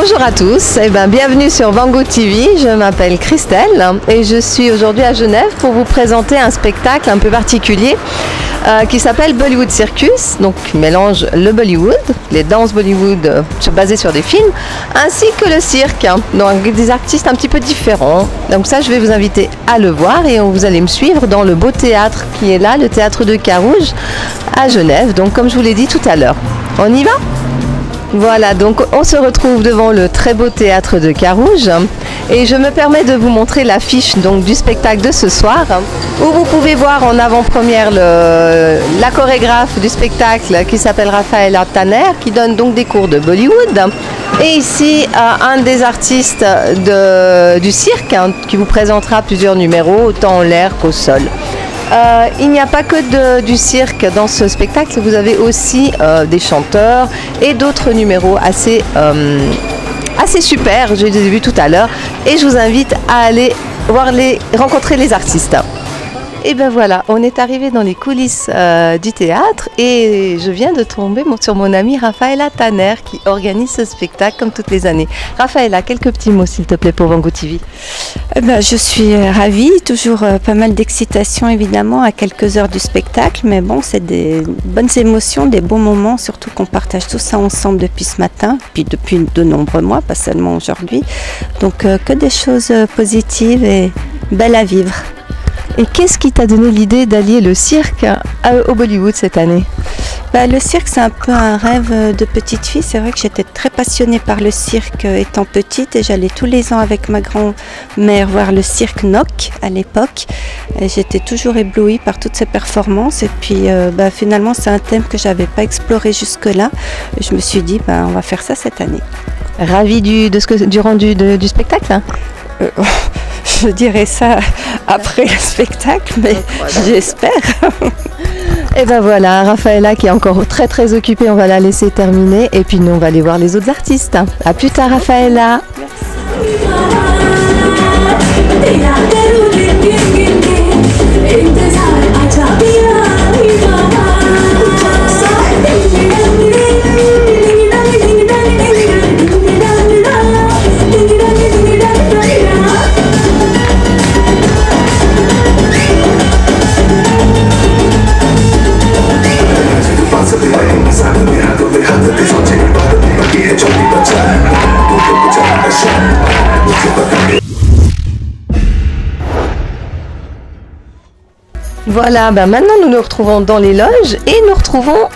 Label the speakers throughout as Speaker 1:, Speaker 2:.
Speaker 1: Bonjour à tous, bienvenue sur Van Gogh TV, je m'appelle Christelle et je suis aujourd'hui à Genève pour vous présenter un spectacle un peu particulier qui s'appelle Bollywood Circus, donc qui mélange le Bollywood, les danses Bollywood basées sur des films, ainsi que le cirque, donc des artistes un petit peu différents. Donc ça, je vais vous inviter à le voir et vous allez me suivre dans le beau théâtre qui est là, le théâtre de Carouge à Genève, donc comme je vous l'ai dit tout à l'heure. On y va ? Voilà, donc on se retrouve devant le très beau théâtre de Carouge et je me permets de vous montrer l'affiche donc du spectacle de ce soir où vous pouvez voir en avant-première la chorégraphe du spectacle qui s'appelle Rafaela Tanner qui donne donc des cours de Bollywood et ici un des artistes du cirque qui vous présentera plusieurs numéros autant en l'air qu'au sol. Il n'y a pas que du cirque dans ce spectacle, vous avez aussi des chanteurs et d'autres numéros assez super, je les ai vus tout à l'heure et je vous invite à aller rencontrer les artistes. Et ben voilà, on est arrivé dans les coulisses du théâtre et je viens de tomber sur mon amie Rafaela Tanner qui organise ce spectacle comme toutes les années. Rafaela, quelques petits mots s'il te plaît pour Van Gogh TV.
Speaker 2: Je suis ravie, toujours pas mal d'excitation évidemment à quelques heures du spectacle, mais bon, c'est des bonnes émotions, des bons moments, surtout qu'on partage tout ça ensemble depuis ce matin, puis depuis de nombreux mois, pas seulement aujourd'hui. Donc que des choses positives et belles à vivre.
Speaker 1: Et qu'est-ce qui t'a donné l'idée d'allier le cirque au Bollywood cette année ?
Speaker 2: Le cirque, c'est un peu un rêve de petite fille. C'est vrai que j'étais très passionnée par le cirque étant petite et j'allais tous les ans avec ma grand-mère voir le cirque Nock à l'époque. Et j'étais toujours éblouie par toutes ces performances et puis finalement c'est un thème que j'avais pas exploré jusque-là. Et je me suis dit on va faire ça cette année.
Speaker 1: Ravie du rendu du spectacle hein ?
Speaker 2: Je dirais ça après le spectacle, mais j'espère.
Speaker 1: Et ben voilà, Rafaela qui est encore très très occupée, on va la laisser terminer et puis nous on va aller voir les autres artistes. A plus tard Rafaela. Voilà, maintenant nous nous retrouvons dans les loges et nous retrouvons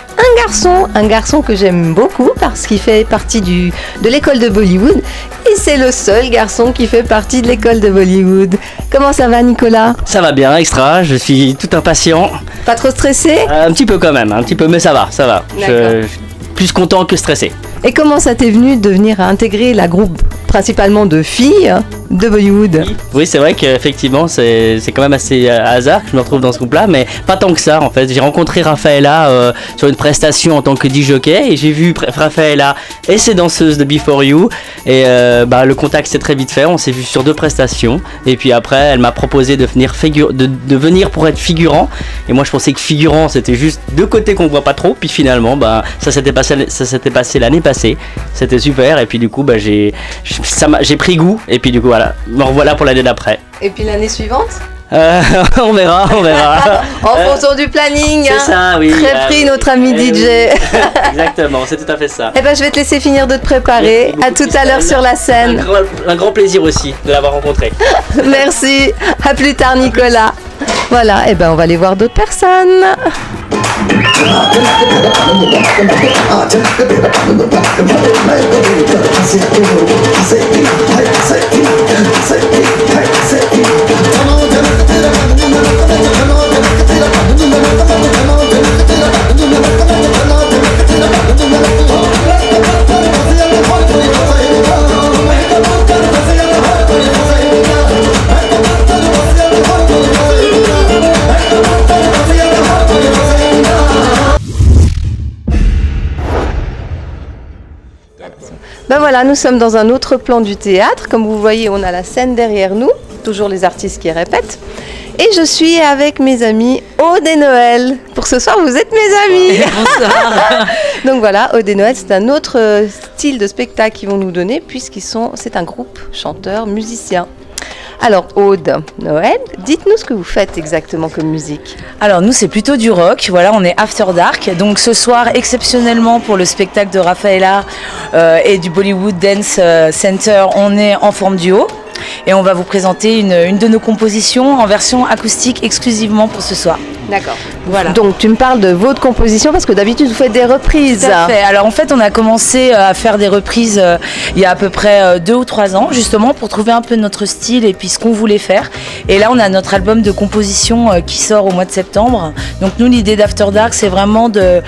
Speaker 1: un garçon que j'aime beaucoup parce qu'il fait partie de l'école de Bollywood et c'est le seul garçon qui fait partie de l'école de Bollywood. Comment ça va Nicolas ?
Speaker 3: Ça va bien, extra, je suis tout impatient.
Speaker 1: Pas trop stressé ?
Speaker 3: Un petit peu quand même, mais ça va. Je suis plus content que stressé.
Speaker 1: Et comment ça t'est venu de venir intégrer la groupe principalement de filles de Bollywood?
Speaker 3: Oui, c'est vrai qu'effectivement, c'est quand même assez hasard que je me retrouve dans ce groupe-là, mais pas tant que ça en fait. J'ai rencontré Rafaela sur une prestation en tant que DJ et j'ai vu Rafaela et ses danseuses de Before You et le contact s'est très vite fait. On s'est vu sur 2 prestations et puis après, elle m'a proposé de venir pour être figurant et moi je pensais que figurant c'était juste 2 côtés qu'on voit pas trop. Puis finalement, ça s'était passé l'année passée. C'était super et puis du coup, j'ai pris goût et puis du coup voilà, me revoilà pour l'année d'après.
Speaker 1: Et puis l'année suivante
Speaker 3: on verra.
Speaker 1: En fonction du planning.
Speaker 3: C'est ça, oui.
Speaker 1: Très pris notre ami DJ.
Speaker 3: Exactement, c'est tout à fait ça.
Speaker 1: Je vais te laisser finir de te préparer. À tout à l'heure sur la scène.
Speaker 3: Un grand plaisir aussi de l'avoir rencontré.
Speaker 1: Merci. À plus tard Nicolas. Voilà, on va aller voir d'autres personnes. Voilà, nous sommes dans un autre plan du théâtre. Comme vous voyez, on a la scène derrière nous, toujours les artistes qui répètent. Et je suis avec mes amis Aude et Noël. Pour ce soir, vous êtes mes amis.
Speaker 4: Bonsoir.
Speaker 1: Donc voilà, Aude et Noël, c'est un autre style de spectacle qu'ils vont nous donner, c'est un groupe chanteur, musicien. Alors Aude, Noël, dites-nous ce que vous faites exactement comme musique.
Speaker 4: Alors nous c'est plutôt du rock, voilà, on est After Dark, donc ce soir exceptionnellement pour le spectacle de Rafaela et du Bollywood Dance Center, on est en forme duo. Et on va vous présenter une de nos compositions en version acoustique exclusivement pour ce soir.
Speaker 1: D'accord.
Speaker 4: Voilà.
Speaker 1: Donc tu me parles de votre composition parce que d'habitude vous faites des reprises.
Speaker 4: Tout à fait. Alors en fait on a commencé à faire des reprises il y a à peu près 2 ou 3 ans justement pour trouver un peu notre style et puis ce qu'on voulait faire. Et là on a notre album de composition qui sort au mois de septembre. Donc nous l'idée d'After Dark c'est vraiment de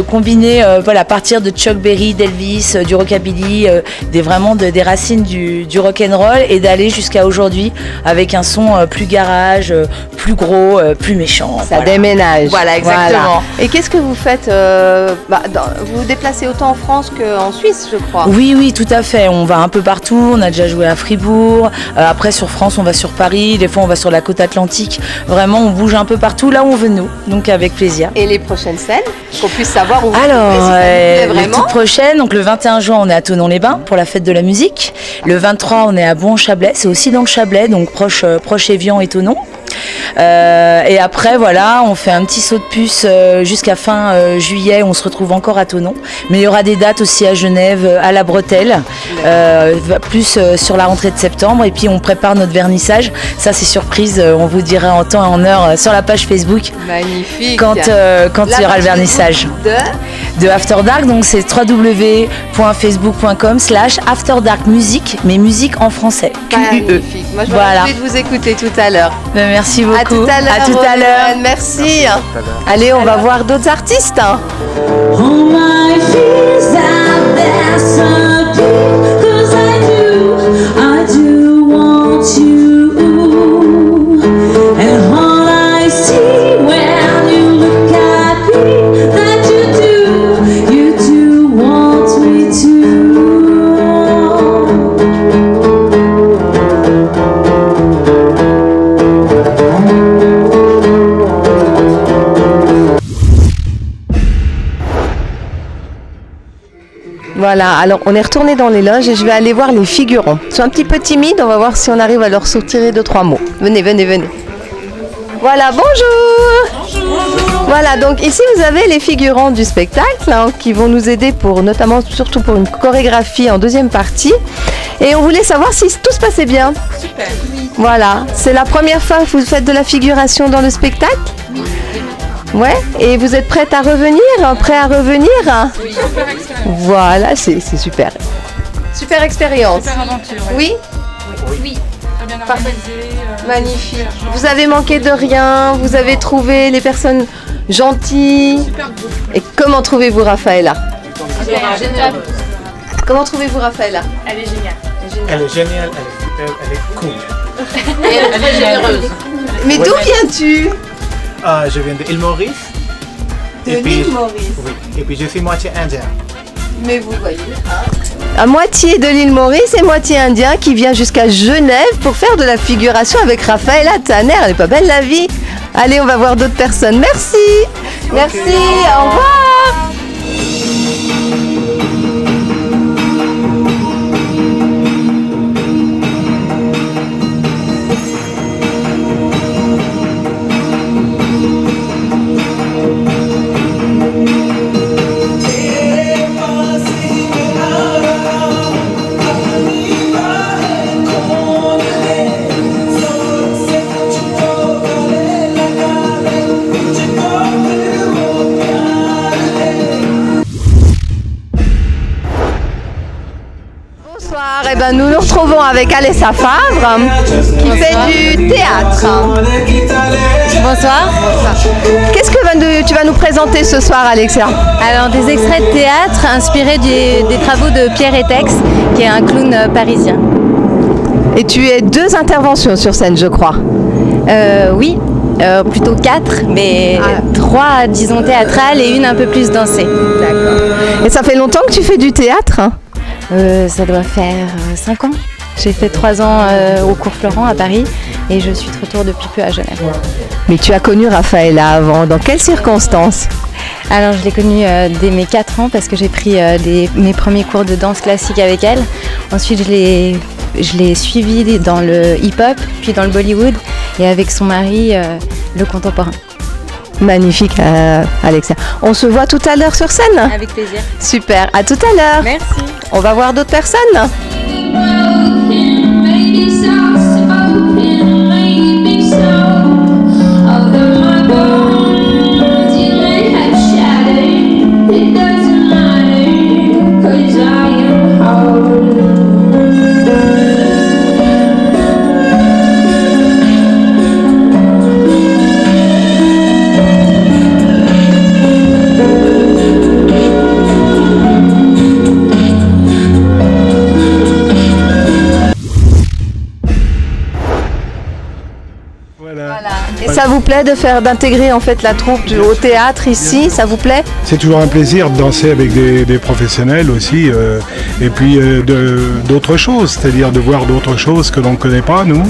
Speaker 4: combiner voilà, à partir de Chuck Berry, d'Elvis, du rockabilly, des racines du rock'n'roll et d'aller jusqu'à aujourd'hui avec un son plus garage, plus gros, plus méchant.
Speaker 1: Ça déménage.
Speaker 4: Voilà, exactement.
Speaker 1: Voilà. Et qu'est-ce que vous faites vous vous déplacez autant en France qu'en Suisse, je crois.
Speaker 4: Oui, oui, tout à fait. On va un peu partout. On a déjà joué à Fribourg. Après, sur France, on va sur Paris. Des fois, on va sur la côte atlantique. Vraiment, on bouge un peu partout là où on veut nous. Donc, avec plaisir.
Speaker 1: Et les prochaines scènes, qu'on puisse savoir où vous
Speaker 4: Alors,
Speaker 1: trouvez,
Speaker 4: les toutes prochaines. Donc, le 21 juin, on est à Thonon-les-Bains pour la fête de la musique. Le 23, on est à Bouon-Chablais. C'est aussi dans le Chablais, donc proche Évian et Thonon. Et après voilà, on fait un petit saut de puce jusqu'à fin juillet, on se retrouve encore à Thonon, mais il y aura des dates aussi à Genève, à la Bretelle, plus sur la rentrée de septembre, et puis on prépare notre vernissage, ça c'est surprise, on vous dira en temps et en heure sur la page Facebook.
Speaker 1: Magnifique.
Speaker 4: Quand il y aura le vernissage de After Dark, donc c'est www.facebook.com/afterdarkmusique, mais musique en français.
Speaker 1: Magnifique. Moi je vais envie de vous écouter tout à l'heure.
Speaker 4: Merci beaucoup.
Speaker 1: À tout à l'heure.
Speaker 4: À tout à l'heure.
Speaker 1: Merci. Allez, on va voir d'autres artistes. Voilà, alors on est retourné dans les loges et je vais aller voir les figurants. Ils sont un petit peu timides, on va voir si on arrive à leur sortir 2-3 mots. Venez, venez, venez. Voilà, bonjour. Voilà, donc ici vous avez les figurants du spectacle qui vont nous aider surtout pour une chorégraphie en deuxième partie. Et on voulait savoir si tout se passait bien.
Speaker 5: Super.
Speaker 1: Voilà, c'est la première fois que vous faites de la figuration dans le spectacle ? Ouais, et vous êtes prête à revenir, prêt à revenir?
Speaker 5: Oui, super expérience.
Speaker 1: Voilà, c'est super. Super expérience.
Speaker 5: Super aventure.
Speaker 1: Oui?
Speaker 5: Oui. Très bien organisé.
Speaker 1: Magnifique. Vous avez manqué de rien, vous avez trouvé les personnes gentilles.
Speaker 5: Super groupe.
Speaker 1: Et comment trouvez-vous Rafaela?
Speaker 5: Génial.
Speaker 1: Comment trouvez-vous Rafaela?
Speaker 5: Elle est géniale.
Speaker 6: Elle est géniale, elle est super, elle est cool.
Speaker 5: Et elle est très généreuse.
Speaker 1: Mais d'où viens-tu?
Speaker 6: Je viens de l'île Maurice.
Speaker 1: De l'île Maurice.
Speaker 6: Oui, et puis je suis moitié indien.
Speaker 1: Mais vous voyez, à moitié de l'île Maurice et moitié indien qui vient jusqu'à Genève pour faire de la figuration avec Rafaela Tanner. Elle est pas belle la vie? Allez, on va voir d'autres personnes. Merci. Merci, au revoir. Eh ben, nous nous retrouvons avec Alessa Favre qui fait du théâtre.
Speaker 7: Bonsoir.
Speaker 1: Qu'est-ce que tu vas nous présenter ce soir, Alexia?
Speaker 7: Alors des extraits de théâtre inspirés des travaux de Pierre Etex, qui est un clown parisien.
Speaker 1: Et tu as 2 interventions sur scène, je crois.
Speaker 7: Oui, plutôt 4, mais 3 disons théâtrales et une un peu plus dansée.
Speaker 1: D'accord. Et ça fait longtemps que tu fais du théâtre?
Speaker 7: Ça doit faire 5 ans. J'ai fait 3 ans au cours Florent à Paris et je suis de retour depuis peu à Genève.
Speaker 1: Mais tu as connu Rafaela avant, dans quelles circonstances?
Speaker 7: Alors je l'ai connue dès mes 4 ans parce que j'ai pris mes premiers cours de danse classique avec elle. Ensuite je l'ai suivie dans le hip-hop, puis dans le Bollywood et avec son mari le contemporain.
Speaker 1: Magnifique, Alexia. On se voit tout à l'heure sur scène?
Speaker 7: Avec plaisir.
Speaker 1: Super, à tout à l'heure.
Speaker 7: Merci.
Speaker 1: On va voir d'autres personnes. Et ça vous plaît d'intégrer en fait la troupe au théâtre ici? Ça vous plaît?
Speaker 8: C'est toujours un plaisir de danser avec des professionnels aussi, et puis d'autres choses, c'est-à-dire de voir d'autres choses que l'on ne connaît pas, nous.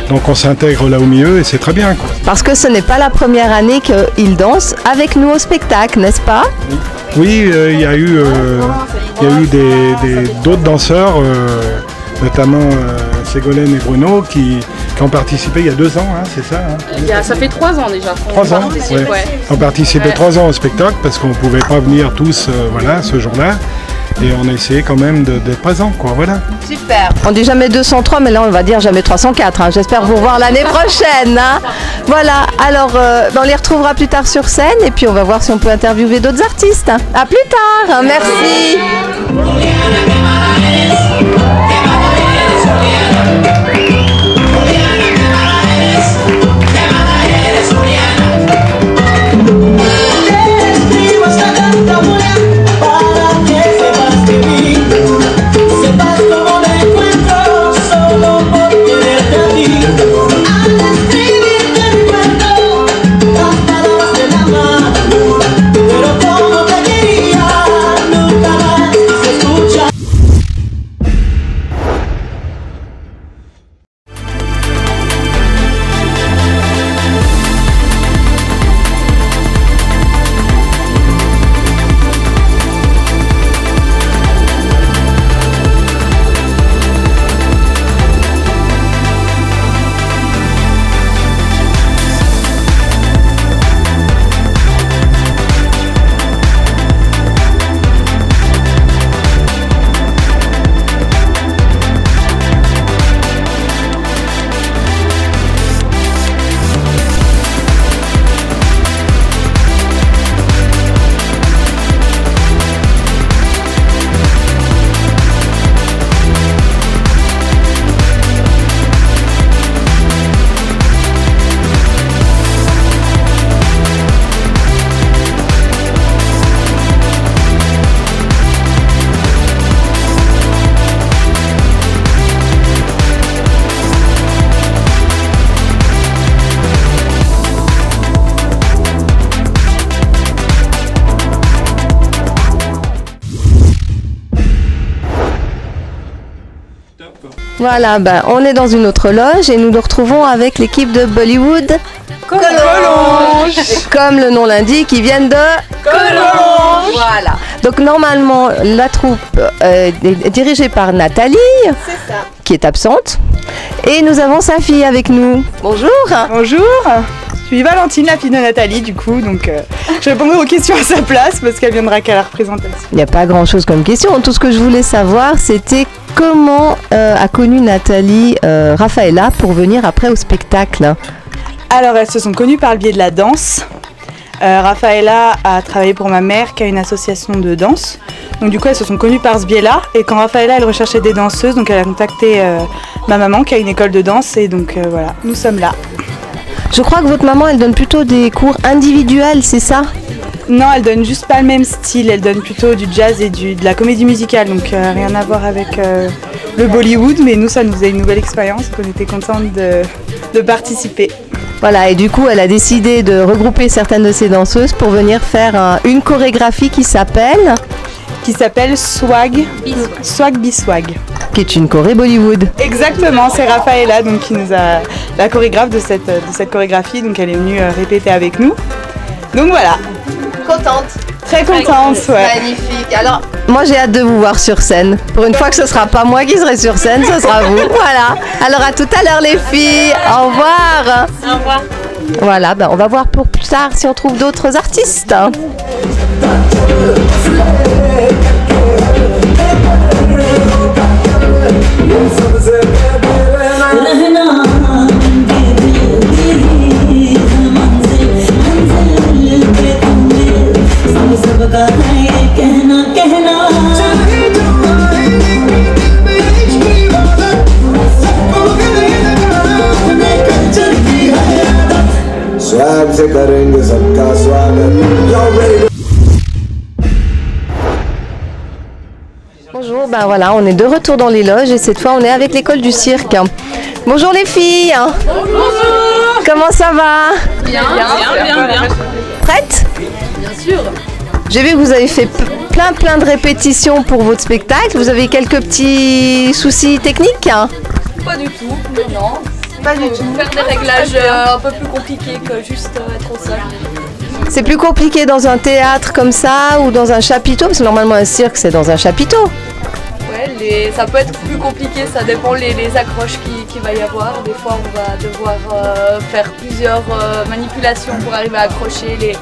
Speaker 8: Donc on s'intègre là au milieu et c'est très bien, quoi.
Speaker 1: Parce que ce n'est pas la première année qu'ils dansent avec nous au spectacle, n'est-ce pas?
Speaker 8: Oui, il y a eu d'autres danseurs, notamment Ségolène et Bruno, qui ont participé il y a 2 ans, hein, c'est ça, hein?
Speaker 5: Ça fait 3 ans déjà.
Speaker 8: 3 ans, ouais. On participé 3 ans au spectacle parce qu'on ne pouvait pas venir tous ce jour-là. Et on a essayé quand même d'être présents, quoi, voilà.
Speaker 1: Super. On dit jamais 203, mais là on va dire jamais 304. Hein. J'espère vous revoir l'année prochaine. Hein. Voilà, alors on les retrouvera plus tard sur scène et puis on va voir si on peut interviewer d'autres artistes. Hein. À plus tard, hein. Merci. Voilà, on est dans une autre loge et nous nous retrouvons avec l'équipe de Bollywood Collonges. Comme le nom l'indique, ils viennent de Collonges. Voilà. Donc normalement, la troupe est dirigée par Nathalie, qui est absente. Et nous avons sa fille avec nous. Bonjour.
Speaker 9: Bonjour. Je suis Valentine, la fille de Nathalie, du coup, donc je répondrai aux questions à sa place parce qu'elle viendra qu'à la représentation.
Speaker 1: Il n'y a pas grand-chose comme question. Tout ce que je voulais savoir, c'était comment a connu Nathalie Rafaela pour venir après au spectacle.
Speaker 9: Alors, elles se sont connues par le biais de la danse. Rafaela a travaillé pour ma mère qui a une association de danse. Donc du coup, elles se sont connues par ce biais-là. Et quand Rafaela, elle recherchait des danseuses, donc elle a contacté ma maman qui a une école de danse. Et donc voilà, nous sommes là.
Speaker 1: Je crois que votre maman, elle donne plutôt des cours individuels, c'est ça?
Speaker 9: Non, elle donne juste pas le même style. Elle donne plutôt du jazz et de la comédie musicale. Donc rien à voir avec le Bollywood. Mais nous, ça nous faisait une nouvelle expérience. On était contente de participer.
Speaker 1: Voilà, et du coup, elle a décidé de regrouper certaines de ses danseuses pour venir faire une chorégraphie qui s'appelle
Speaker 9: Swag Biswag.
Speaker 1: Qui est une choré Bollywood.
Speaker 9: Exactement, c'est Rafaela donc, qui nous a la chorégraphe de cette chorégraphie, donc elle est venue répéter avec nous. Donc voilà.
Speaker 1: Contente.
Speaker 9: Très contente, ouais.
Speaker 1: Magnifique. Alors, moi j'ai hâte de vous voir sur scène. Pour une fois que ce sera pas moi qui serai sur scène, ce sera vous. Voilà. Alors à tout à l'heure les filles. Au revoir.
Speaker 5: Au revoir.
Speaker 1: Voilà, on va voir pour plus tard si on trouve d'autres artistes. Bonjour, voilà, on est de retour dans les loges et cette fois on est avec l'école du cirque. Bonjour les filles. Bonjour. Comment ça va?
Speaker 5: Bien.
Speaker 1: Prête?
Speaker 5: Bien sûr.
Speaker 1: J'ai vu que vous avez fait plein de répétitions pour votre spectacle. Vous avez quelques petits soucis techniques?
Speaker 10: Pas du tout, non.
Speaker 1: Pas du tout.
Speaker 10: Faire des réglages un peu plus compliqués que juste être au sol.
Speaker 1: C'est plus compliqué dans un théâtre comme ça ou dans un chapiteau? Parce que normalement un cirque c'est dans un chapiteau.
Speaker 10: Ouais, ça peut être plus compliqué, ça dépend les accroches qu'il va y avoir. Des fois on va devoir faire plusieurs manipulations pour arriver à accrocher les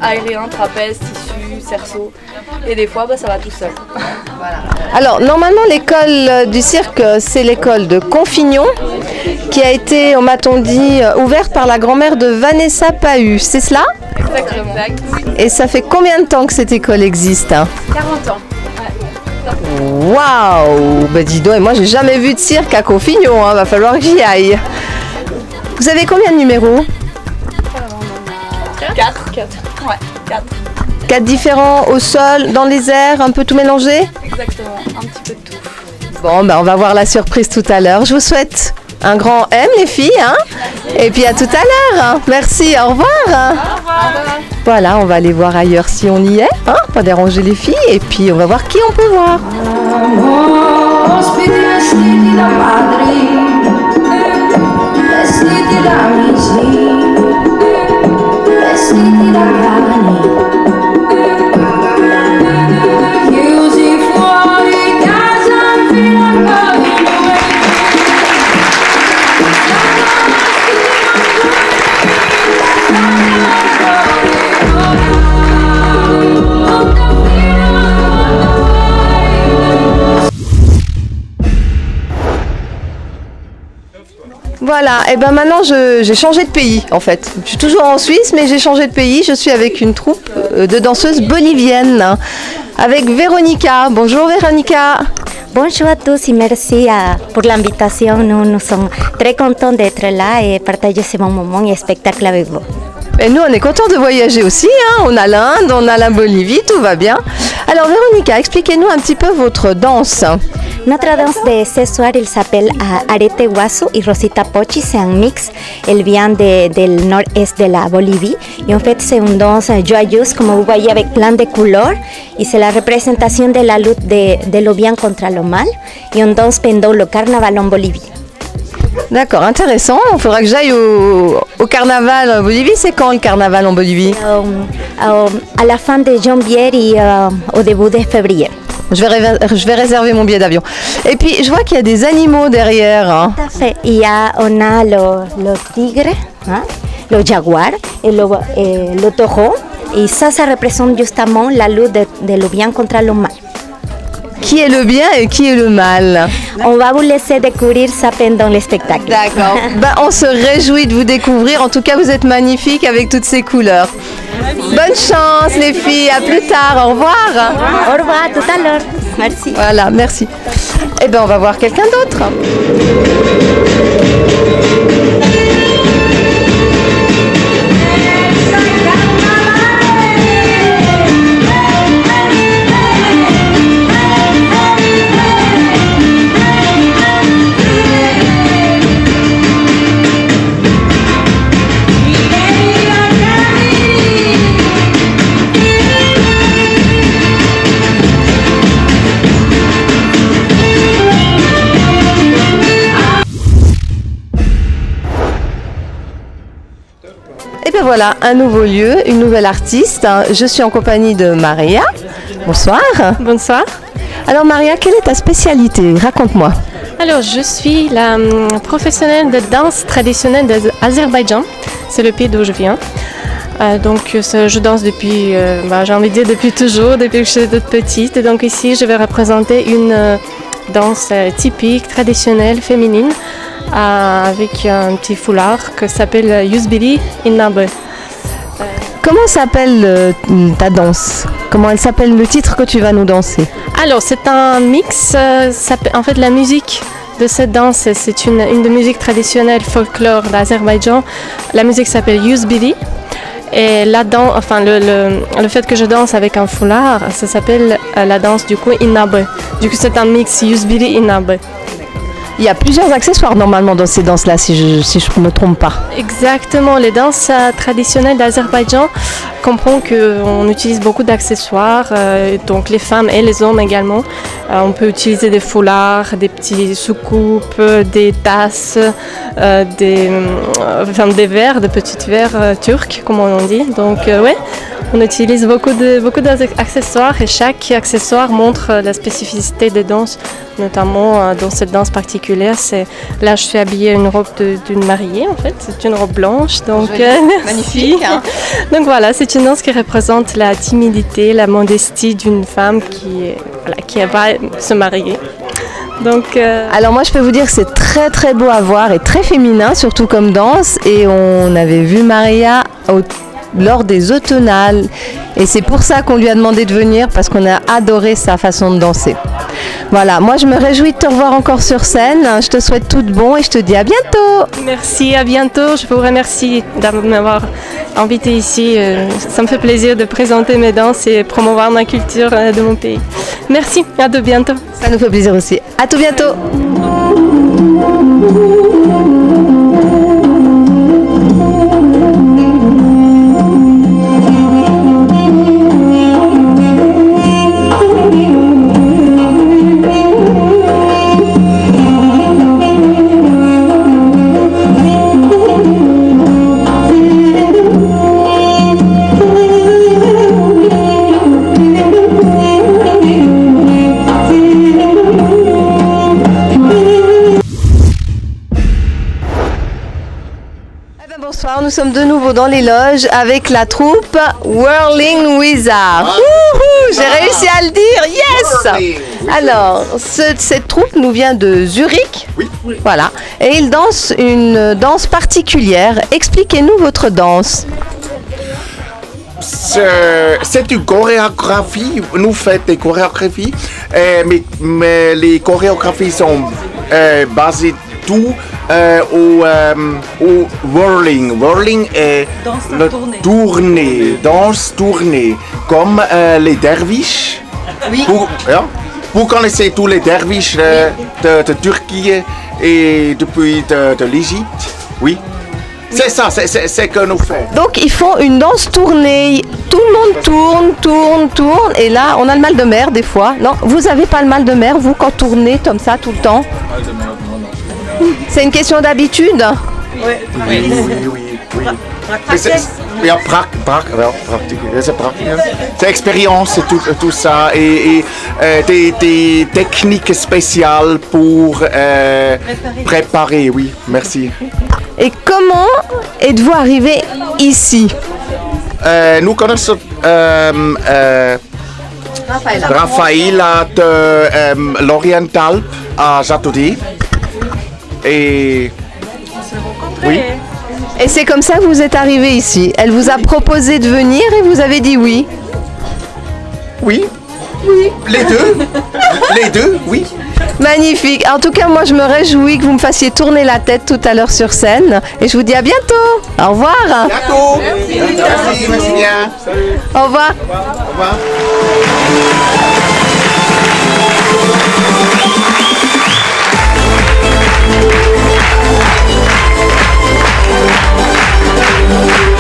Speaker 10: aériens, trapèzes, tissus, cerceaux. Et des fois ça va tout seul.
Speaker 1: Voilà. Alors normalement l'école du cirque c'est l'école de Confignon qui a été, on m'a-t-on dit, ouverte par la grand-mère de Vanessa Pahu, c'est cela?
Speaker 10: Exactement.
Speaker 1: Et ça fait combien de temps que cette école existe?
Speaker 10: 40 ans.
Speaker 1: Waouh! Dis donc, et moi j'ai jamais vu de cirque à Confignon, va falloir que j'y aille. Vous avez combien de numéros?
Speaker 10: 4. Ouais, 4.
Speaker 1: 4 différents au sol, dans les airs, un peu tout mélangé?
Speaker 10: Exactement, un petit peu de tout.
Speaker 1: Bon, on va voir la surprise tout à l'heure. Je vous souhaite un grand M les filles, et puis à tout à l'heure. Merci, au revoir. Au revoir. Voilà, on va aller voir ailleurs si on y est, pas déranger les filles, et puis on va voir qui on peut voir. Voilà, et maintenant j'ai changé de pays en fait. Je suis toujours en Suisse mais j'ai changé de pays. Je suis avec une troupe de danseuses boliviennes avec Véronica. Bonjour Véronica.
Speaker 11: Bonjour à tous et merci pour l'invitation. Nous sommes très contents d'être là et partager ce bon moment et spectacle avec vous.
Speaker 1: Et nous on est contents de voyager aussi. On a l'Inde, on a la Bolivie, tout va bien. Alors Véronica, expliquez-nous un petit peu votre danse.
Speaker 11: Notre danse de ce soir, il s'appelle Arete Guasu et Rosita Pochi. C'est un mix. Elle vient del nord-est de la Bolivie. Et en fait, c'est une danse joyeuse, comme vous voyez, avec plein de couleurs. Et c'est la représentation de la lutte de lo bien contre le mal. Et on danse pendant le carnaval en Bolivie.
Speaker 1: D'accord, intéressant. Il faudra que j'aille au carnaval en Bolivie. C'est quand le carnaval en Bolivie?
Speaker 11: À la fin de janvier et au début de février.
Speaker 1: Je vais réserver mon billet d'avion. Et puis, je vois qu'il y a des animaux derrière.
Speaker 11: Tout à fait. On a le tigre, le jaguar et le taureau. Et ça représente justement la lutte de le bien contre le mal.
Speaker 1: Qui est le bien et qui est le mal?
Speaker 11: On va vous laisser découvrir ça pendant le spectacle.
Speaker 1: D'accord. On se réjouit de vous découvrir. En tout cas, vous êtes magnifiques avec toutes ces couleurs. Bonne chance les filles, à plus tard, au revoir.
Speaker 11: Au revoir, tout à l'heure. Merci.
Speaker 1: Voilà, merci. On va voir quelqu'un d'autre. bien voilà, un nouveau lieu, une nouvelle artiste. Je suis en compagnie de Maria. Bonsoir.
Speaker 12: Bonsoir.
Speaker 1: Alors Maria, quelle est ta spécialité? Raconte-moi.
Speaker 12: Alors, je suis la professionnelle de danse traditionnelle d'Azerbaïdjan. C'est le pays d'où je viens. Je danse depuis, j'ai envie de dire depuis toujours, depuis que je suis toute petite. Et donc ici, je vais représenter une danse typique, traditionnelle, féminine, avec un petit foulard qui s'appelle Yuzbili Innabe.
Speaker 1: Comment s'appelle ta danse? Comment elle s'appelle, le titre que tu vas nous danser?
Speaker 12: Alors, c'est un mix. En fait, la musique de cette danse, c'est une de musique traditionnelle folklore d'Azerbaïdjan. La musique s'appelle Yuzbili. Et là-dedans, le fait que je danse avec un foulard, ça s'appelle la danse du coup Innabe. Du coup, c'est un mix Yuzbili Innabe.
Speaker 1: Il y a plusieurs accessoires normalement dans ces danses-là, si je ne me trompe pas.
Speaker 12: Exactement, les danses traditionnelles d'Azerbaïdjan comprennent qu'on utilise beaucoup d'accessoires, donc les femmes et les hommes également. On peut utiliser des foulards, des petits soucoupes, des tasses, des verres, des petits verres turcs, comme on dit. Donc ouais, on utilise beaucoup d'accessoires et chaque accessoire montre la spécificité des danses, notamment dans cette danse particulière. Là, je suis habillée une robe d'une mariée, en fait. C'est une robe blanche, donc
Speaker 1: magnifique. Hein.
Speaker 12: Donc voilà, c'est une danse qui représente la timidité, la modestie d'une femme qui va se marier. Donc,
Speaker 1: alors moi je peux vous dire que c'est très très beau à voir et très féminin, surtout comme danse. Et on avait vu Maria lors des automnales. Et c'est pour ça qu'on lui a demandé de venir, parce qu'on a adoré sa façon de danser. Voilà, moi je me réjouis de te revoir encore sur scène. Je te souhaite tout de bon et je te dis à bientôt.
Speaker 12: Merci, à bientôt. Je vous remercie de m'avoir invité ici. Ça me fait plaisir de présenter mes danses et promouvoir ma culture de mon pays. Merci, à tout bientôt.
Speaker 1: Ça nous fait plaisir aussi. À tout bientôt. Bonsoir, nous sommes de nouveau dans les loges avec la troupe Whirling Wizard. J'ai réussi à le dire, yes! Alors, cette troupe nous vient de Zurich.
Speaker 13: Oui.
Speaker 1: Voilà. Et ils dansent une danse particulière. Expliquez-nous votre danse.
Speaker 13: C'est une chorégraphie. Nous faisons des chorégraphies, mais les chorégraphies sont basées tout au whirling. Whirling est danse tournée, comme les derviches.
Speaker 1: Oui.
Speaker 13: Vous connaissez tous les derviches de Turquie et depuis de l'Égypte. Oui. C'est ça, c'est ce que nous faisons.
Speaker 1: Donc ils font une danse tournée, tout le monde tourne, et là on a le mal de mer des fois. Non, vous avez pas le mal de mer, vous, quand tournez comme ça tout le temps? C'est une question d'habitude?
Speaker 13: Oui. C'est expérience, tout ça, et des techniques spéciales pour préparer, oui, merci.
Speaker 1: Et comment êtes-vous arrivé ici?
Speaker 13: Nous connaissons Rafaela de l'Oriental à Châteaudet. Et oui.
Speaker 1: Et c'est comme ça que vous êtes arrivé ici. Elle vous a proposé de venir et vous avez dit oui.
Speaker 13: Oui. Les deux, oui.
Speaker 1: Magnifique. En tout cas, moi, je me réjouis que vous me fassiez tourner la tête tout à l'heure sur scène. Et je vous dis à bientôt. Au revoir.
Speaker 13: À bientôt. Merci bien. Salut.
Speaker 1: Au revoir.
Speaker 13: Au revoir.
Speaker 14: We'll be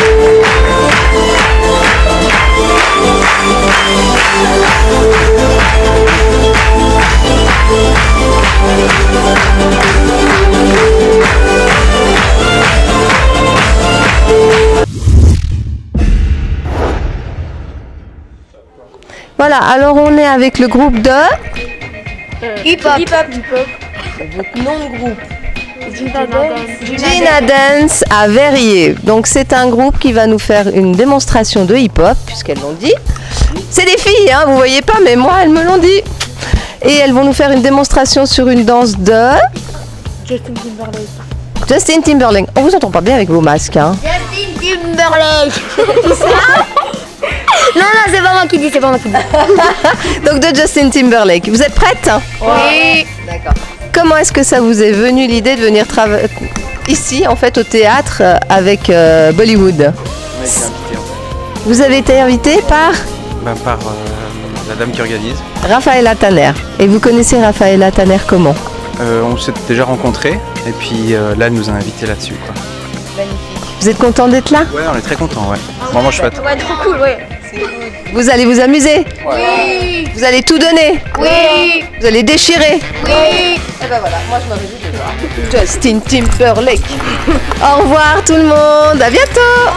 Speaker 14: right back.
Speaker 1: Voilà, alors on est avec le groupe de...
Speaker 10: Hip-hop.
Speaker 1: Votre nom de groupe? Gina Dance à Verrier. Donc c'est un groupe qui va nous faire une démonstration de hip-hop, puisqu'elles l'ont dit. C'est des filles, hein, vous voyez pas, mais moi elles me l'ont dit. Et elles vont nous faire une démonstration sur une danse de...
Speaker 10: Justin Timberlake.
Speaker 1: Justin Timberlake. On vous entend pas bien avec vos masques, hein.
Speaker 10: Justin Timberlake. Non, c'est pas moi qui dis,
Speaker 1: Donc de Justin Timberlake. Vous êtes prêtes?
Speaker 10: Oui.
Speaker 1: D'accord. Comment est-ce que ça vous est venu l'idée de venir travailler ici, en fait, au théâtre avec Bollywood? Vous avez été invité par
Speaker 14: Par la dame qui organise.
Speaker 1: Raphaëla Tanner. Et vous connaissez Raphaëla Tanner comment?
Speaker 14: On s'est déjà rencontrés et puis là elle nous a invités là-dessus.
Speaker 1: Vous êtes content d'être là?
Speaker 14: Ouais, on est très contents, ouais. Vraiment chouette.
Speaker 10: Ouais, trop cool, ouais.
Speaker 1: Vous allez vous amuser?
Speaker 10: Oui.
Speaker 1: Vous allez tout donner?
Speaker 10: Oui.
Speaker 1: Vous allez déchirer?
Speaker 10: Oui.
Speaker 1: Et ben voilà, moi je me réjouis de voir Justin Timberlake. Au revoir tout le monde, à bientôt.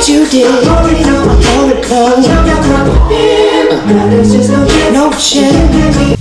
Speaker 15: You did. There's just no chance.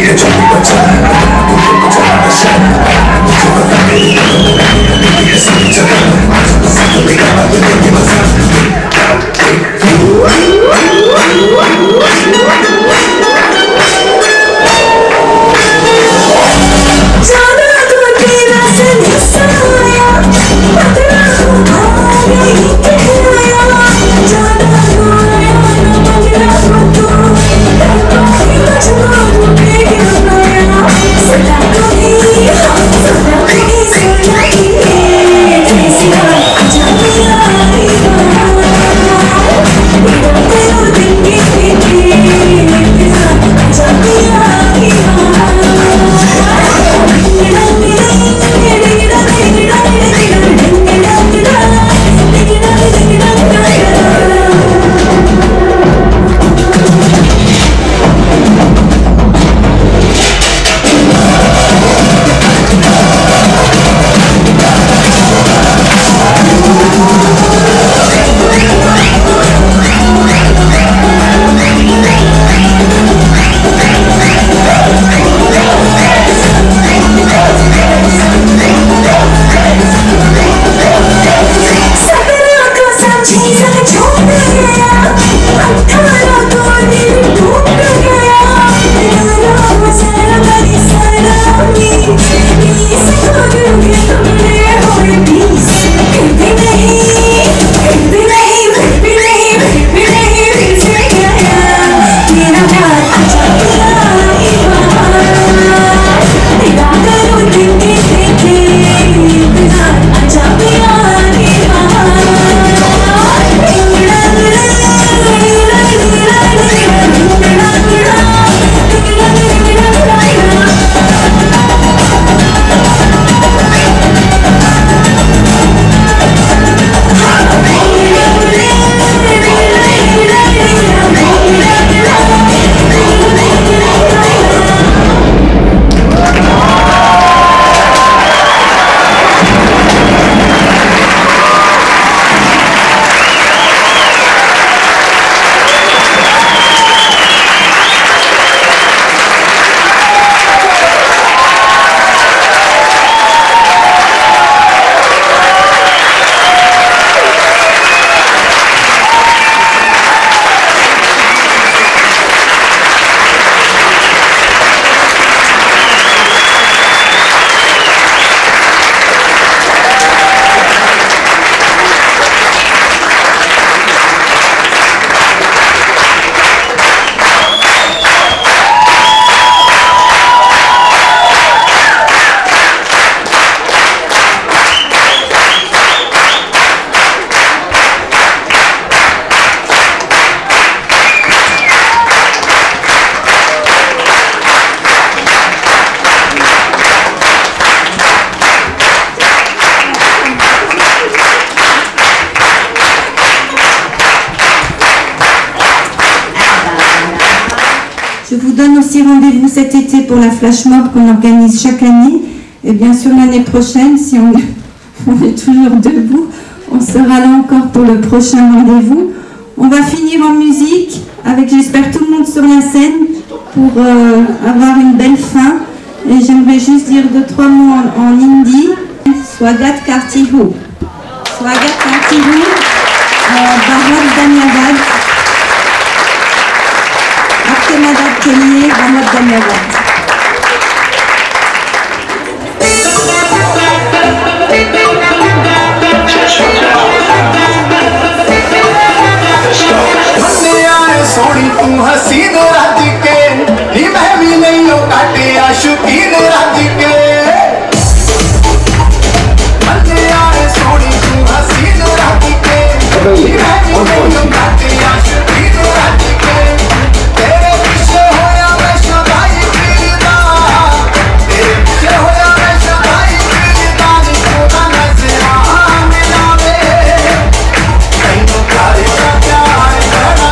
Speaker 16: Yes, Je vous donne aussi rendez-vous cet été pour la flash mob qu'on organise chaque année. Et bien sûr, l'année prochaine, si on est toujours debout, on sera là encore pour le prochain rendez-vous. On va finir en musique avec, j'espère, tout le monde sur la scène pour avoir une belle fin. Et j'aimerais juste dire 2-3 mots en hindi. Swagat Karti Ho. Swagat Karti Ho. Bahut Dhanyavad. Aapke madad ke liye bahut dhanyavad.
Speaker 15: Soni तू हसीन राज के नी मैं भी नहीं हो काटे आशुकीन राज के मन्ने आए सोनी तू हसीन राज के नी मैं भी नहीं हो काटे आशुकीन राज के तेरे पीछे होया मैं सदाई फिरदा तेरे पीछे होया मैं सदाई फिरदा नी सोना नजरा मिलावे तैनू प्यारे का प्यार करना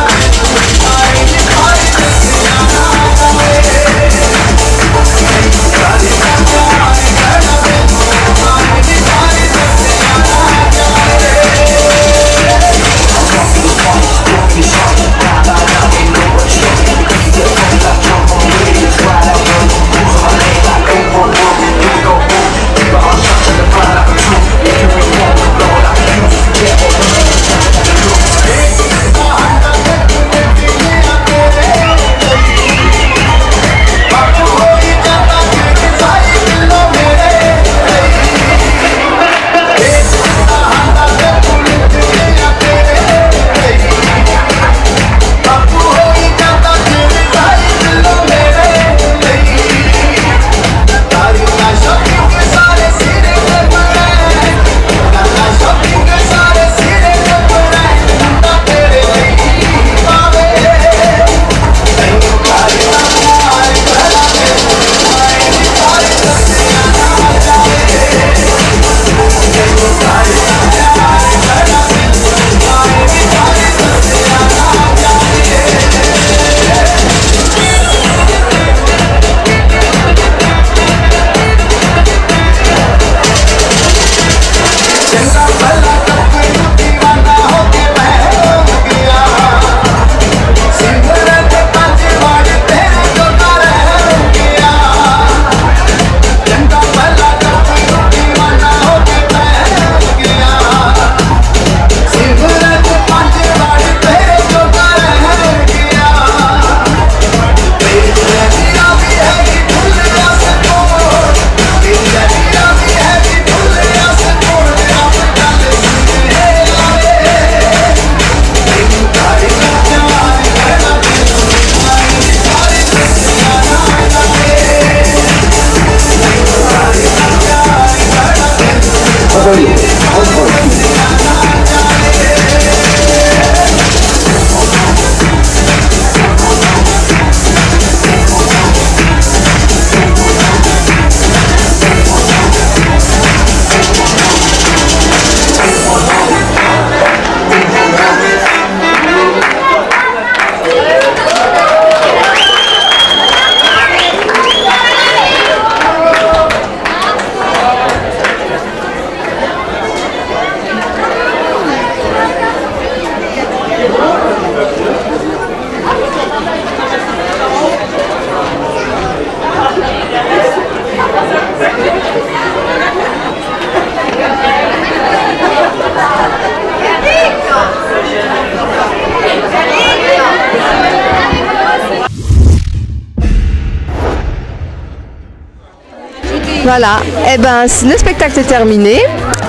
Speaker 1: Voilà, et ben le spectacle est terminé.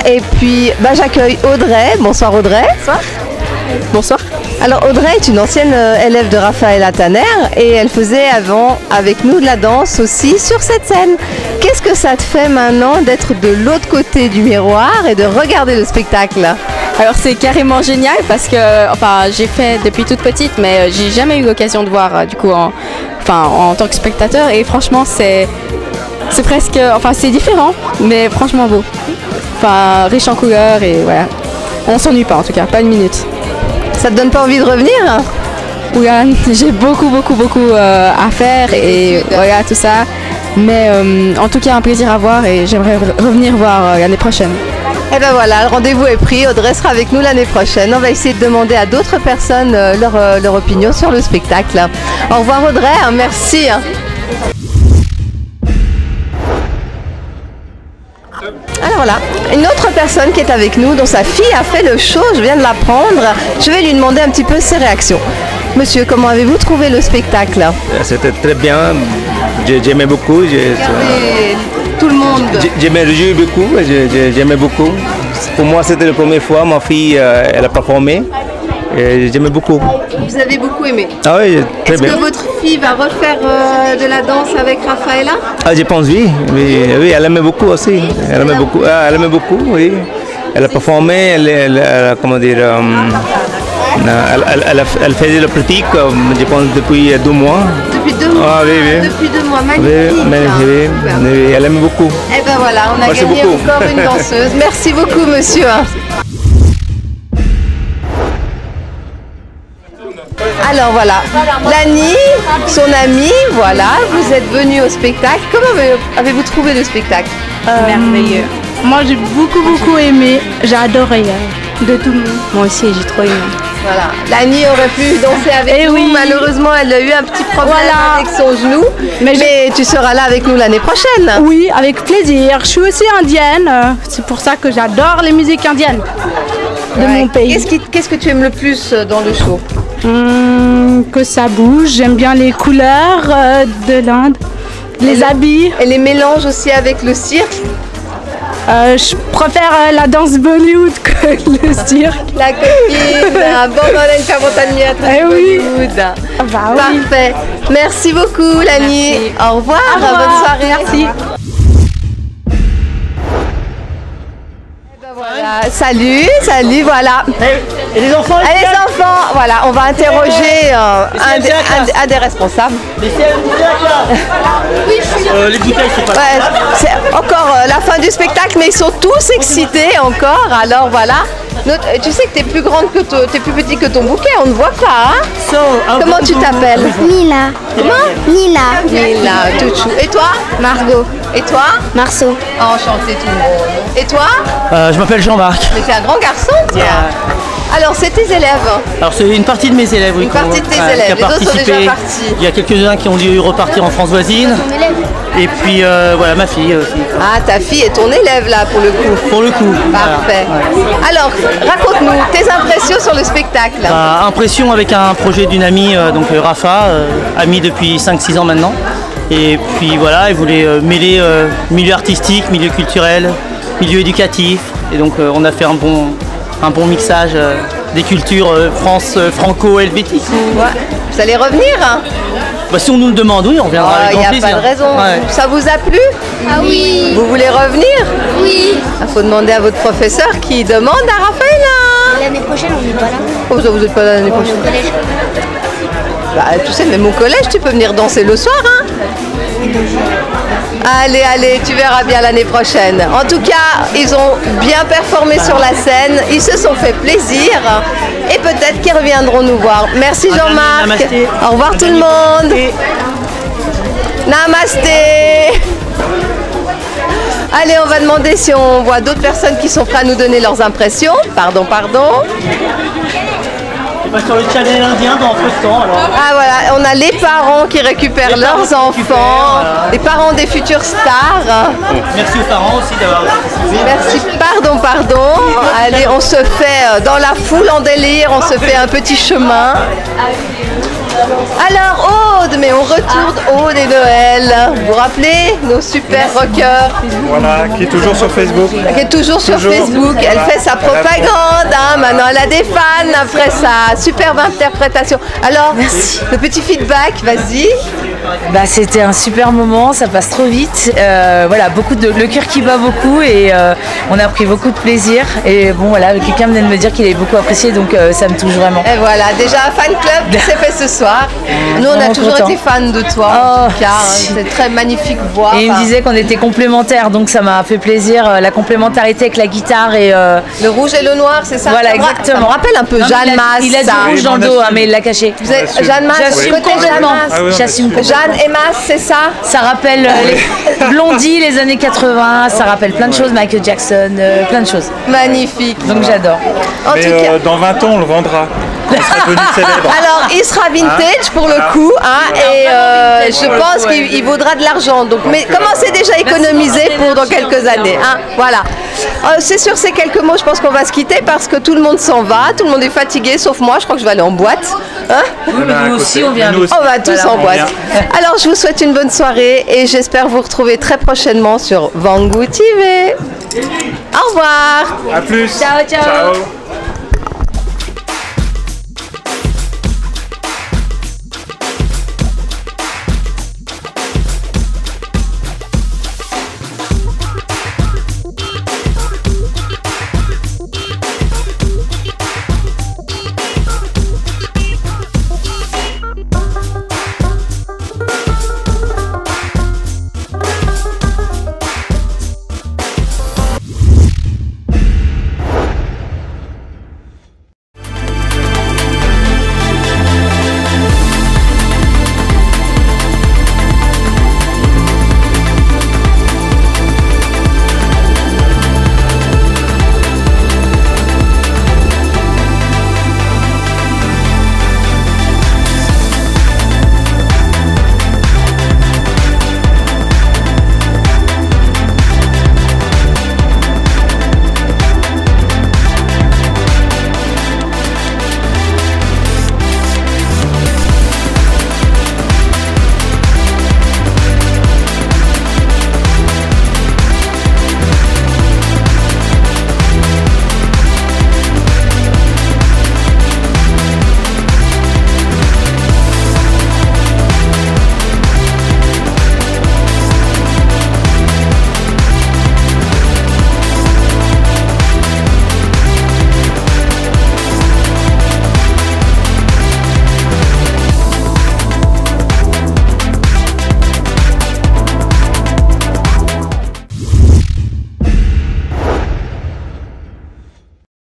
Speaker 1: Et puis j'accueille Audrey. Bonsoir Audrey. Bonsoir. Bonsoir. Alors Audrey est une ancienne élève de Raphaëla Tanner et elle faisait avant avec nous de la danse aussi sur cette scène. Qu'est-ce que ça te fait maintenant d'être de l'autre côté du miroir et de regarder le spectacle?
Speaker 17: Alors c'est carrément génial parce que j'ai fait depuis toute petite mais j'ai jamais eu l'occasion de voir du coup en tant que spectateur et franchement c'est presque, c'est différent mais franchement beau. Riche en couleurs et voilà. On s'ennuie pas en tout cas, pas une minute.
Speaker 1: Ça te donne pas envie de revenir?
Speaker 17: voilà, j'ai beaucoup à faire et voilà tout ça. Mais en tout cas, un plaisir à voir et j'aimerais revenir voir l'année prochaine.
Speaker 1: Et ben voilà, le rendez-vous est pris. Audrey sera avec nous l'année prochaine. On va essayer de demander à d'autres personnes leur opinion sur le spectacle. Au revoir Audrey, merci. Alors voilà, une autre personne qui est avec nous, dont sa fille a fait le show, je viens de l'apprendre. Je vais lui demander un petit peu ses réactions. Monsieur, comment avez-vous trouvé le spectacle?
Speaker 18: C'était très bien, j'aimais beaucoup.
Speaker 1: Tout le monde.
Speaker 18: J'aimais le jeu beaucoup, j'aimais beaucoup. Pour moi, c'était la première fois, ma fille, elle a performé. Et j'aimais beaucoup.
Speaker 1: Vous avez beaucoup aimé?
Speaker 18: Ah oui, très bien.
Speaker 1: Est-ce que votre fille va refaire de la danse avec Rafaela?
Speaker 18: Ah, je pense oui. Oui, elle aimait beaucoup aussi. Elle aimait beaucoup, oui. Elle a performé, comment dire, elle faisait la pratique, je pense, depuis 2 mois.
Speaker 1: Depuis 2 mois?
Speaker 18: Ah, oui.
Speaker 1: Depuis 2 mois, magnifique.
Speaker 18: Oui, elle aimait beaucoup.
Speaker 1: Et ben voilà, on a
Speaker 18: Merci
Speaker 1: gagné
Speaker 18: beaucoup.
Speaker 1: encore une danseuse. Merci beaucoup, monsieur. Alors voilà, Lani, son amie, voilà, vous êtes venue au spectacle. Comment avez-vous trouvé le spectacle?
Speaker 19: Merveilleux. Moi j'ai beaucoup aimé, j'ai adoré de tout le monde.
Speaker 17: Moi aussi j'ai trop aimé.
Speaker 1: Voilà, Lani aurait pu danser avec nous,
Speaker 19: oui.
Speaker 1: Malheureusement elle a eu un petit problème
Speaker 19: Voilà.
Speaker 1: avec son genou, mais tu seras là avec nous l'année prochaine.
Speaker 19: Oui, avec plaisir. Je suis aussi indienne, c'est pour ça que j'adore les musiques indiennes de mon pays.
Speaker 1: Qu'est-ce que tu aimes le plus dans le show?
Speaker 19: Que ça bouge, j'aime bien les couleurs de l'Inde, les habits.
Speaker 1: Et les mélanges aussi avec le cirque?
Speaker 19: Je préfère la danse Bollywood que le cirque.
Speaker 1: La copine, Bollywood. Parfait. Merci beaucoup, Lani. Au revoir. Bonne soirée.
Speaker 19: Merci.
Speaker 1: Voilà. Salut, voilà.
Speaker 3: Et les enfants?
Speaker 1: Les enfants, voilà, on va interroger un des responsables.
Speaker 3: Les bouteilles, c'est pas là.
Speaker 1: Ouais, c'est encore la fin du spectacle, mais ils sont tous excités encore. Alors voilà. Tu sais que t'es plus grande que t'es plus petit que ton bouquet, on ne voit pas. Hein? Comment tu t'appelles?
Speaker 11: Mila.
Speaker 1: Comment?
Speaker 11: Mila.
Speaker 1: Mila, tout chou. Et toi?
Speaker 11: Margot.
Speaker 1: Et toi?
Speaker 11: Marceau.
Speaker 1: Enchanté tout le monde. Et toi?
Speaker 3: Je m'appelle Jean-Marc.
Speaker 1: Mais t'es un grand garçon, tiens. Alors, c'est tes élèves?
Speaker 3: Alors c'est une partie de mes élèves, oui.
Speaker 1: Une partie de tes élèves,
Speaker 3: qui a
Speaker 1: les autres sont
Speaker 3: participé.
Speaker 1: déjà partis.
Speaker 3: Il y a quelques-uns qui ont dû repartir en France voisine. Et puis voilà, ma fille aussi.
Speaker 1: Ah, ta fille est ton élève là pour le coup.
Speaker 3: Pour le coup.
Speaker 1: Parfait.
Speaker 3: Voilà.
Speaker 1: Alors, raconte-nous tes impressions sur le spectacle.
Speaker 3: Impression avec un projet d'une amie, donc Rafa, amie depuis 5-6 ans maintenant. Et puis voilà, elle voulait mêler milieu artistique, milieu culturel, milieu éducatif. Et donc on a fait un bon mixage des cultures franco-helvétiques.
Speaker 1: Ouais. Vous allez revenir, hein?
Speaker 3: Bah, si on nous le demande, oui, on viendra avec grand
Speaker 1: Il n'y a
Speaker 3: plaisir.
Speaker 1: pas de raison.
Speaker 3: Ouais.
Speaker 1: Ça vous a plu?
Speaker 11: Ah oui.
Speaker 1: Vous voulez revenir?
Speaker 11: Oui.
Speaker 1: Il faut demander à votre professeur qui demande à Raphaël.
Speaker 11: L'année prochaine, on n'est pas là.
Speaker 1: Oh, vous n'êtes pas là l'année prochaine? Bah, tu sais, même au collège, tu peux venir danser le soir, hein? Allez, tu verras bien l'année prochaine. En tout cas, ils ont bien performé sur la scène, ils se sont fait plaisir et peut-être qu'ils reviendront nous voir. Merci Jean-Marc.
Speaker 3: Namasté.
Speaker 1: Au revoir tout le monde. Namasté. Allez, on va demander si on voit d'autres personnes qui sont prêtes à nous donner leurs impressions. Pardon.
Speaker 3: Pas sur le channel indien dans peu de temps alors.
Speaker 1: Ah voilà, on a les parents qui récupèrent leurs enfants,
Speaker 3: voilà.
Speaker 1: les parents des futures stars.
Speaker 3: Merci aux parents aussi d'avoir participé.
Speaker 1: Merci, pardon. Allez, on se fait dans la foule en délire, on se fait un petit chemin. Alors Aude, mais on retourne Aude et Noël. Vous vous rappelez nos super rockers?
Speaker 20: Voilà, qui est toujours sur Facebook.
Speaker 1: Qui est toujours sur Facebook. Elle fait sa propagande. Hein. Maintenant, elle a des fans après sa superbe interprétation. Alors, le petit feedback, vas-y.
Speaker 4: Bah, c'était un super moment, ça passe trop vite. Voilà, le cœur qui bat beaucoup et on a pris beaucoup de plaisir. Et bon, voilà, quelqu'un venait de me dire qu'il avait beaucoup apprécié, donc ça me touche vraiment.
Speaker 1: Et voilà, déjà un fan club qui s'est fait ce soir. Nous, on a toujours été fans de toi, en tout cas. C'est très magnifique voix.
Speaker 4: Et il me disait qu'on était complémentaires, donc ça m'a fait plaisir. La complémentarité avec la guitare et.
Speaker 1: Le rouge et le noir, c'est ça?
Speaker 4: Voilà, exactement.
Speaker 1: Ça me rappelle un peu Jeanne Masse.
Speaker 4: Il a du rouge dans le dos, mais il l'a caché.
Speaker 1: Vous êtes Jeanne Masse?
Speaker 4: J'assume complètement. J'assume
Speaker 1: Jeanne et Masse, c'est ça?
Speaker 4: Ça rappelle les Blondie, les années 80, ça rappelle plein de choses, Michael Jackson, plein de choses.
Speaker 1: Magnifique.
Speaker 4: Donc j'adore.
Speaker 20: Mais dans 20 ans, on le vendra. On sera devenu célèbre.
Speaker 1: Alors, il sera vintage pour le coup, hein, et je pense qu'il vaudra de l'argent. Donc, mais commencez déjà à économiser pour dans quelques années. Hein, voilà. C'est sur ces quelques mots, je pense qu'on va se quitter parce que tout le monde s'en va, tout le monde est fatigué, sauf moi. Je crois que je vais aller en boîte. Hein,
Speaker 4: oui, mais nous aussi, on vient.
Speaker 1: On va tous en boîte. Alors, je vous souhaite une bonne soirée et j'espère vous retrouver très prochainement sur Vangu TV. Au revoir.
Speaker 20: À plus.
Speaker 4: Ciao, ciao.